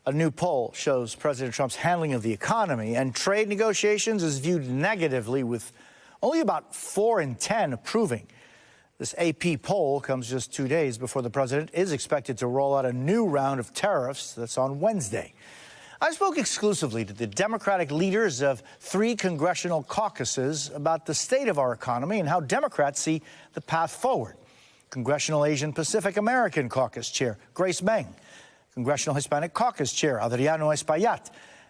A new poll shows President Trump's handling of the economy and trade negotiations is viewed negatively, with only about 4 in 10 approving. This AP poll comes just 2 days before the president is expected to roll out a new round of tariffs that's on Wednesday. I spoke exclusively to the Democratic leaders of 3 congressional caucuses about the state of our economy and how Democrats see the path forward. Congressional Asian Pacific American Caucus Chair Grace Meng, Congressional Hispanic Caucus Chair Adriano Espaillat,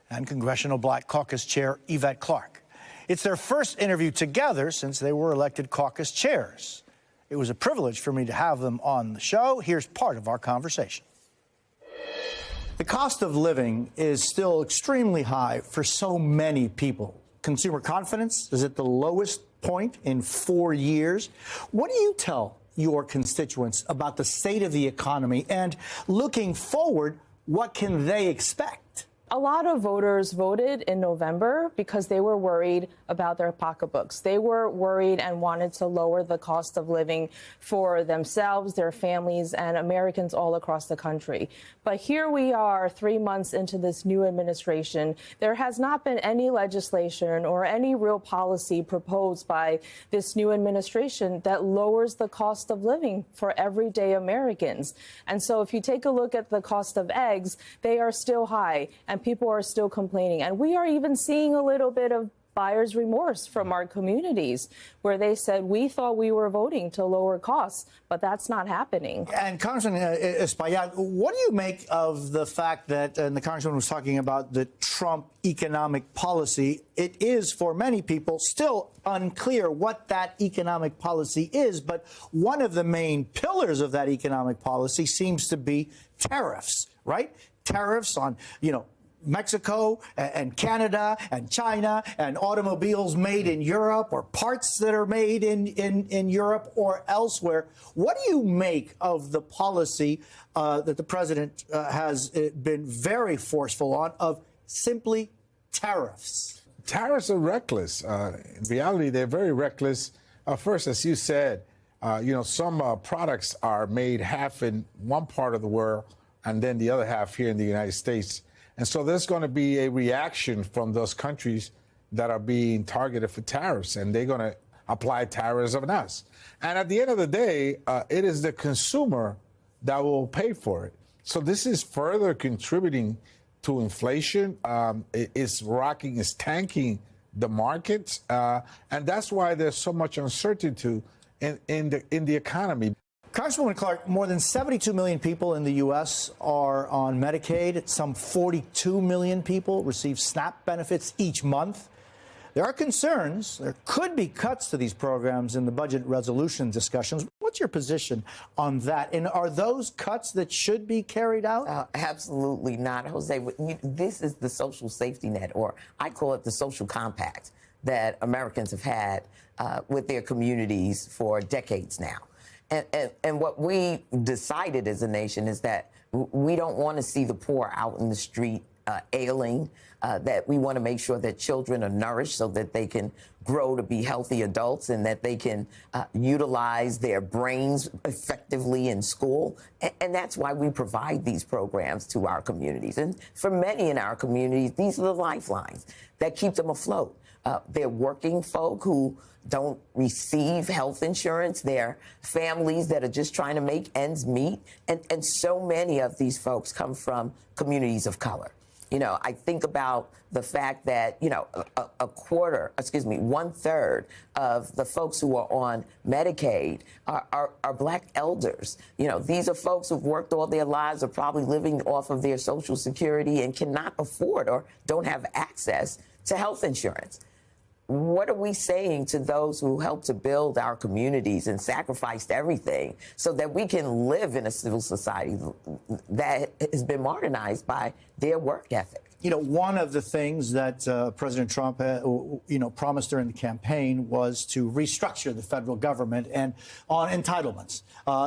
and Congressional Black Caucus Chair Yvette Clarke. It's their first interview together since they were elected caucus chairs. It was a privilege for me to have them on the show. Here's part of our conversation. The cost of living is still extremely high for so many people. Consumer confidence is at the lowest point in 4 years. What do you tell your constituents about the state of the economy, and looking forward, what can they expect? A lot of voters voted in November because they were worried about their pocketbooks. They were worried and wanted to lower the cost of living for themselves, their families, and Americans all across the country. But here we are 3 months into this new administration. There has not been any legislation or any real policy proposed by this new administration that lowers the cost of living for everyday Americans. And so if you take a look at the cost of eggs, they are still high, and people are still complaining. And we are even seeing a little bit of buyer's remorse from our communities, where they said, we thought we were voting to lower costs, but that's not happening. And Congressman Espaillat, what do you make of the fact that, and the Congressman was talking about the Trump economic policy, it is for many people still unclear what that economic policy is, but one of the main pillars of that economic policy seems to be tariffs, right? Tariffs on, Mexico and Canada and China, and automobiles made in Europe, or parts that are made in Europe or elsewhere. What do you make of the policy that the president has been very forceful on, of simply tariffs? Tariffs are reckless. In reality, they're very reckless. First, as you said, some products are made half in one part of the world and then the other half here in the United States. And so there's going to be a reaction from those countries that are being targeted for tariffs, and they're going to apply tariffs on us. And at the end of the day, it is the consumer that will pay for it. So this is further contributing to inflation. It's tanking the markets. And that's why there's so much uncertainty in the economy. Congresswoman Clarke, more than 72 million people in the U.S. are on Medicaid. Some 42 million people receive SNAP benefits each month. There are concerns there could be cuts to these programs in the budget resolution discussions. What's your position on that? And are those cuts that should be carried out? Absolutely not, Jose. This is the social safety net, or I call it the social compact, that Americans have had with their communities for decades now. And what we decided as a nation is that we don't want to see the poor out in the street ailing, that we want to make sure that children are nourished so that they can grow to be healthy adults, and that they can utilize their brains effectively in school. And that's why we provide these programs to our communities. And for many in our communities, these are the lifelines that keep them afloat. They're working folk who don't receive health insurance. They're families that are just trying to make ends meet. And so many of these folks come from communities of color. I think about the fact that, one third of the folks who are on Medicaid are Black elders. These are folks who've worked all their lives, are probably living off of their Social Security, and cannot afford or don't have access to health insurance. What are we saying to those who helped to build our communities and sacrificed everything so that we can live in a civil society that has been modernized by their work ethic? One of the things that President Trump, promised during the campaign was to restructure the federal government, and on entitlements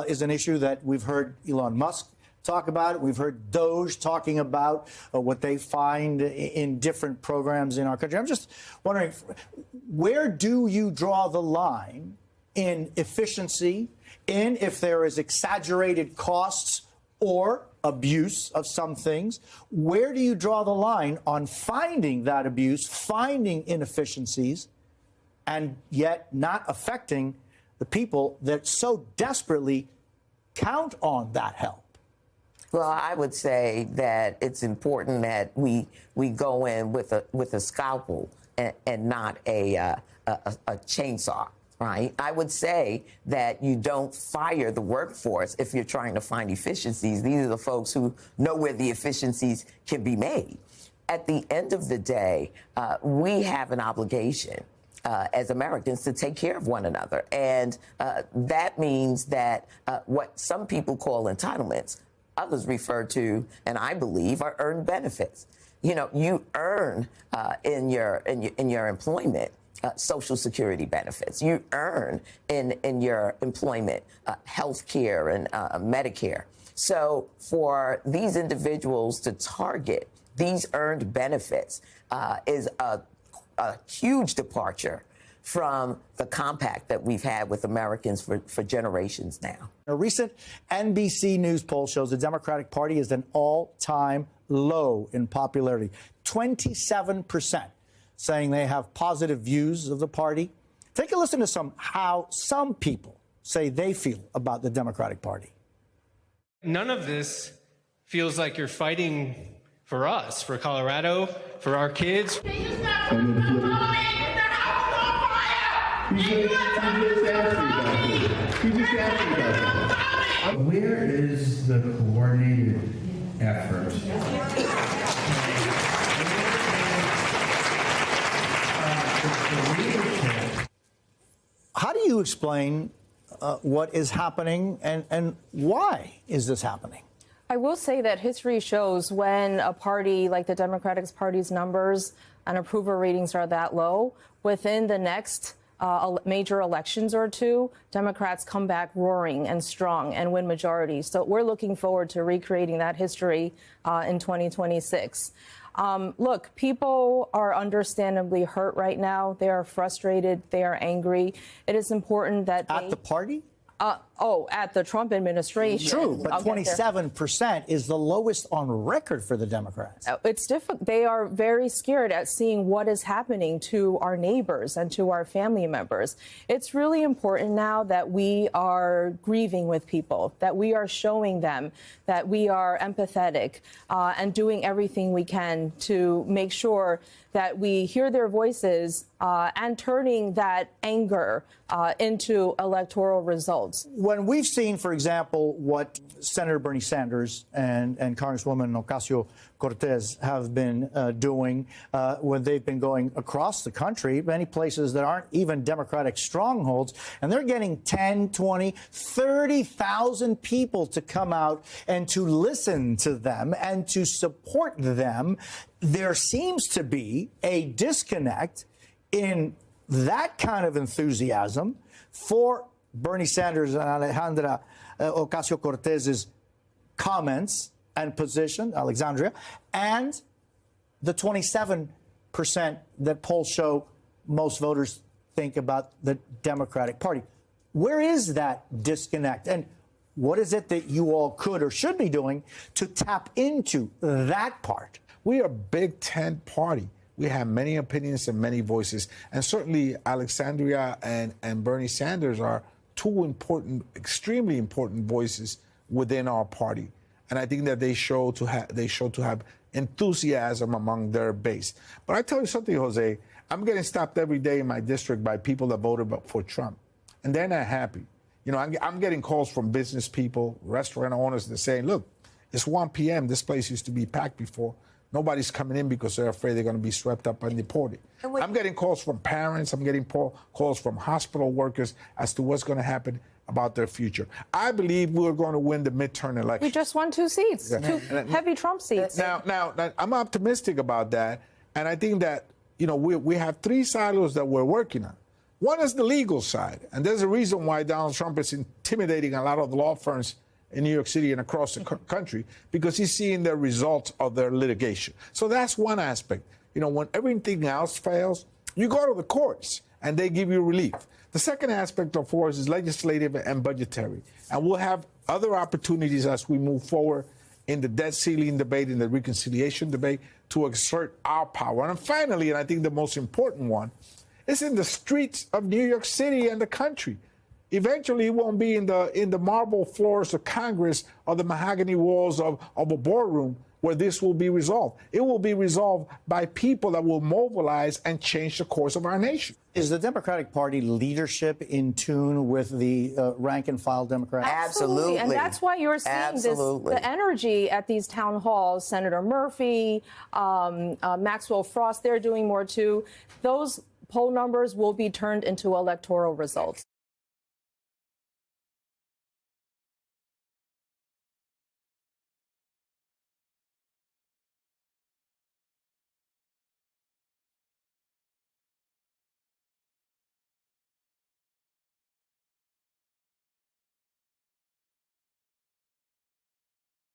is an issue that we've heard Elon Musk talk about it. We've heard DOJ talking about what they find in different programs in our country. I'm just wondering, where do you draw the line in efficiency, in if there is exaggerated costs, or abuse of some things. Where do you draw the line on finding that abuse, finding inefficiencies, and yet not affecting the people that so desperately count on that help? Well, I would say that it's important that we go in with a scalpel and not a chainsaw, right? I would say that you don't fire the workforce if you're trying to find efficiencies. These are the folks who know where the efficiencies can be made. At the end of the day, we have an obligation as Americans to take care of one another. And that means that what some people call entitlements, others refer to, and I believe, are earned benefits. You know, you earn in your employment Social Security benefits. You earn in your employment health care and Medicare. So for these individuals to target these earned benefits is a huge departure from the compact that we've had with Americans for generations now. A recent NBC News poll shows the Democratic Party is an all-time low in popularity. 27% saying they have positive views of the party. Take a listen to how some people say they feel about the Democratic Party. None of this feels like you're fighting for us, for Colorado, for our kids. Where is the coordinated effort? How do you explain what is happening and why is this happening? I will say that history shows when a party like the Democratic Party's numbers and approval ratings are that low, within the next major elections or two, Democrats come back roaring and strong and win majorities. So we're looking forward to recreating that history in 2026. Look, people are understandably hurt right now. They are frustrated. They are angry. It is important that At the party? At the Trump administration. True, but 27% is the lowest on record for the Democrats. It's difficult. They are very scared at seeing what is happening to our neighbors and to our family members. It's really important now that we are grieving with people, that we are showing them that we are empathetic and doing everything we can to make sure that we hear their voices and turning that anger into electoral results. When we've seen, for example, what Senator Bernie Sanders and Congresswoman Ocasio-Cortez have been doing when they've been going across the country, many places that aren't even Democratic strongholds, and they're getting 10, 20, 30,000 people to come out and to listen to them and to support them. There seems to be a disconnect in that kind of enthusiasm for Bernie Sanders and Alexandria Ocasio-Cortez's comments and position, Alexandria, and the 27% that polls show most voters think about the Democratic Party. Where is that disconnect? And what is it that you all could or should be doing to tap into that part? We are a Big Tent party. We have many opinions and many voices. And certainly Alexandria and Bernie Sanders are two important, extremely important voices within our party. And I think that they show to have enthusiasm among their base. But I tell you something, Jose, I'm getting stopped every day in my district by people that voted for Trump. And they're not happy. You know, I'm getting calls from business people, restaurant owners that are saying, look, it's 1 p.m. This place used to be packed before. Nobody's coming in because they're afraid they're going to be swept up and deported. I'm getting calls from parents. I'm getting calls from hospital workers as to what's going to happen about their future. I believe we're going to win the midterm election. We just won 2 seats, two heavy Trump seats. Now, I'm optimistic about that. And I think that, you know, we have 3 silos that we're working on. One is the legal side. And there's a reason why Donald Trump is intimidating a lot of the law firms in New York City and across the country, because he's seeing the results of their litigation. So that's one aspect. You know, when everything else fails, you go to the courts and they give you relief. The second aspect, of course, is legislative and budgetary. And we'll have other opportunities as we move forward in the debt ceiling debate, in the reconciliation debate, to exert our power. And finally, and I think the most important one, is in the streets of New York City and the country. Eventually, it won't be in the marble floors of Congress or the mahogany walls of a boardroom where this will be resolved. It will be resolved by people that will mobilize and change the course of our nation. Is the Democratic Party leadership in tune with the rank and file Democrats? Absolutely. And that's why you're seeing the energy at these town halls. Senator Murphy, Maxwell Frost, they're doing more too. Those poll numbers will be turned into electoral results.